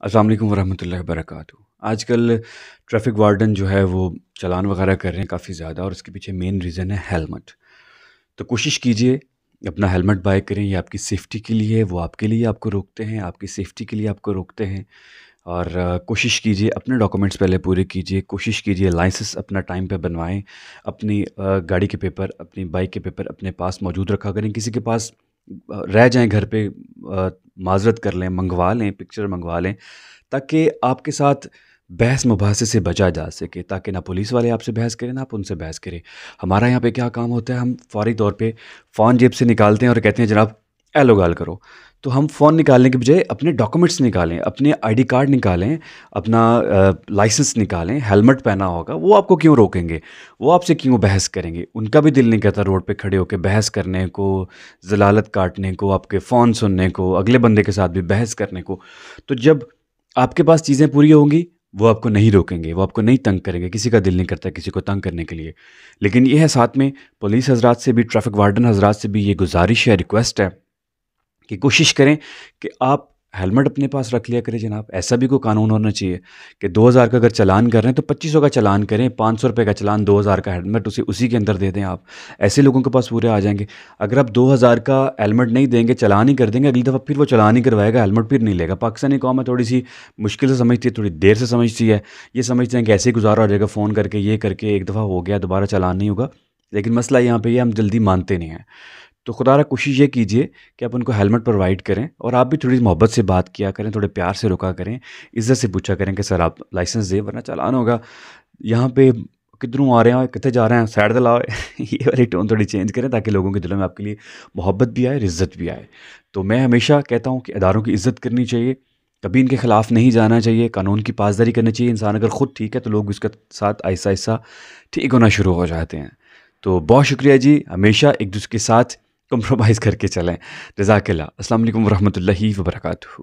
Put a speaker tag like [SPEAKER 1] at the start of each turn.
[SPEAKER 1] السلام علیکم ورحمۃ اللہ وبرکاتہ۔ آج کل ٹریفک وارڈن جو ہے وہ چلان وغیرہ کر رہے ہیں کافی زیادہ، اور اس کے پیچھے مین ریزن ہے ہیلمٹ۔ تو کوشش کیجئے اپنا ہیلمٹ بائی کریں، یہ آپ کی سیفٹی کے لیے ہے، وہ آپ کے لیے آپ کو روکتے ہیں، آپ کی سیفٹی کے لیے آپ کو روکتے ہیں۔ اور کوشش کیجئے اپنے ڈاکومنٹس پہلے پورے کیجئے، کوشش کیجئے لائسنس اپنا ٹائم پہ بنوائیں، اپنی گاڑی کے پیپر، اپنی بائک کے پیپر اپنے پاس موجود رکھا کریں۔ کسی کے پاس رہ جائیں گھر پہ، معذرت کر لیں، منگوا لیں، پکچر منگوا لیں، تاکہ آپ کے ساتھ بحث مباحثے سے بچا جا سکے، تاکہ نہ پولیس والے آپ سے بحث کریں نہ آپ ان سے بحث کریں۔ ہمارا یہاں پہ کیا کام ہوتا ہے، ہم فوری طور پہ فون جیب سے نکالتے ہیں اور کہتے ہیں جناب ایلو گال کرو۔ تو ہم فون نکالنے کے بجائے اپنے ڈاکومنٹس نکالیں، اپنے آئی ڈی کارڈ نکالیں، اپنا لائسنس نکالیں، ہیلمٹ پہنا ہوگا، وہ آپ کو کیوں روکیں گے؟ وہ آپ سے کیوں بحث کریں گے؟ ان کا بھی دل نہیں کہتا روڈ پہ کھڑے ہو کے بحث کرنے کو، ضلالت کاٹنے کو، آپ کے فون سننے کو، اگلے بندے کے ساتھ بھی بحث کرنے کو۔ تو جب آپ کے پاس چیزیں پوری ہوں گی، وہ آپ کو نہیں روکیں گے، وہ آپ کو نہیں تنگ کریں گے۔ کسی کا دل نہیں کرتا کسی کو تنگ کرنے کے لیے، لیکن یہ ہے ساتھ میں پولیس حضرات سے بھی، ٹریفک وارڈن حضرات سے بھی یہ گزارش ہے، ریکویسٹ ہے کہ کوشش کریں کہ آپ ہیلمٹ اپنے پاس رکھ لیا کریں جناب۔ ایسا بھی کوئی قانون ہونا چاہیے کہ 2000 کا اگر چلان کر رہے ہیں تو 2500 کا چلان کریں، 500 روپے کا چلان، 2000 کا ہیلمٹ اسی کے اندر دے دیں آپ۔ ایسے لوگوں کے پاس پورے آ جائیں گے۔ اگر آپ 2000 کا ہیلمٹ نہیں دیں گے، چلان ہی کر دیں گے، اگلی دفعہ پھر وہ چلان ہی کروائے گا، ہیلمٹ پھر نہیں لے گا۔ پاکستانی قوم ہے، تھوڑی سی مشکل سے سمجھتی ہے، تھوڑی دیر سے سمجھتی ہے۔ یہ سمجھتے ہیں کہ ایسے ہی گزارا ہو جائے گا، فون کر کے، یہ کر کے، ایک دفعہ ہو گیا، دوبارہ چلان نہیں ہوگا۔ لیکن مسئلہ یہاں پہ یہ ہم جلدی مانتے نہیں ہیں۔ تو خدا را کوشش یہ کیجئے کہ آپ ان کو ہیلمٹ پرووائڈ کریں، اور آپ بھی تھوڑی محبت سے بات کیا کریں، تھوڑے پیار سے رکا کریں، عزت سے پوچھا کریں کہ سر آپ لائسنس دیں ورنہ چلان ہوگا۔ یہاں پہ کدھروں آ رہے ہیں، کتنے جا رہے ہیں، سائڈ دے لاؤ۔ یہ والی ٹون تھوڑی چینج کریں تاکہ لوگوں کے دلوں میں آپ کے لیے محبت بھی آئے، عزت بھی آئے۔ تو میں ہمیشہ کہتا ہوں کہ اداروں کی عزت کرنی چاہیے، کبھی ان کے خلاف نہیں جانا چاہیے، قانون کی پاسداری کرنی چاہیے۔ انسان اگر خود ٹھیک ہے تو لوگ اس کے ساتھ آہستہ آہستہ ٹھیک ہونا شروع ہو جاتے ہیں۔ تو بہت شکریہ جی، ہمیشہ ایک دوسرے کے ساتھ کمپرومائز کر کے چلیں۔ جزاک اللہ۔ السلام علیکم ورحمۃ اللہ وبرکاتہ۔